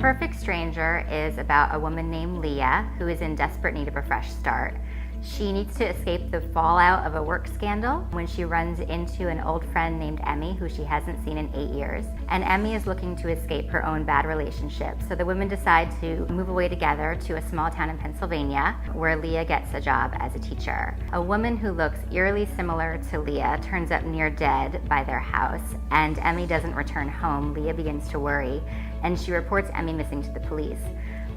Perfect Stranger is about a woman named Leah who is in desperate need of a fresh start. She needs to escape the fallout of a work scandal when she runs into an old friend named Emmy, who she hasn't seen in 8 years. And Emmy is looking to escape her own bad relationship. So the women decide to move away together to a small town in Pennsylvania, where Leah gets a job as a teacher. A woman who looks eerily similar to Leah turns up near dead by their house, and Emmy doesn't return home. Leah begins to worry, and she reports Emmy missing to the police.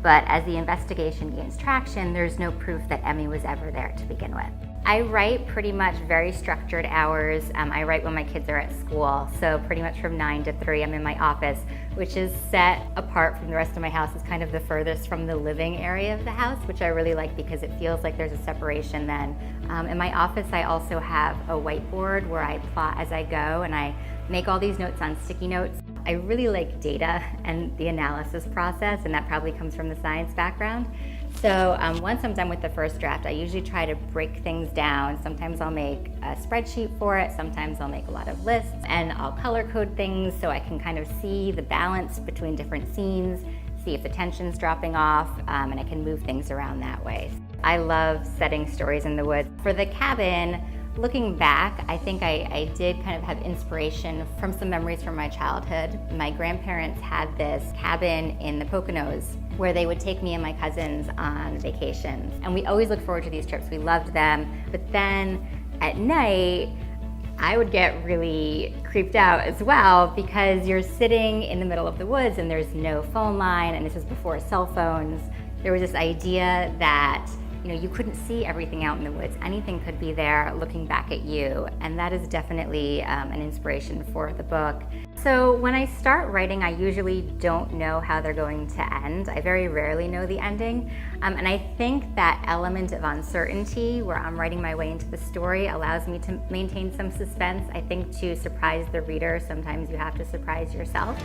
But as the investigation gains traction, there's no proof that Emmy was ever there to begin with. I write pretty much very structured hours. I write when my kids are at school, so pretty much from 9 to 3 I'm in my office, which is set apart from the rest of my house. It's kind of the furthest from the living area of the house, which I really like because it feels like there's a separation then. In my office, I also have a whiteboard where I plot as I go, and I make all these notes on sticky notes. I really like data and the analysis process, and that probably comes from the science background. So once I'm done with the first draft, I usually try to break things down. Sometimes I'll make a spreadsheet for it, sometimes I'll make a lot of lists, and I'll color code things so I can kind of see the balance between different scenes, see if the tension's dropping off, and I can move things around that way. I love setting stories in the woods. For the cabin, looking back, I think I did kind of have inspiration from some memories from my childhood. My grandparents had this cabin in the Poconos where they would take me and my cousins on vacations. And we always looked forward to these trips. We loved them. But then at night, I would get really creeped out as well because you're sitting in the middle of the woods and there's no phone line, and this was before cell phones. There was this idea that you couldn't see everything out in the woods. Anything could be there looking back at you, and that is definitely an inspiration for the book. So when I start writing, I usually don't know how they're going to end. I very rarely know the ending, and I think that element of uncertainty where I'm writing my way into the story allows me to maintain some suspense. I think to surprise the reader, sometimes you have to surprise yourself.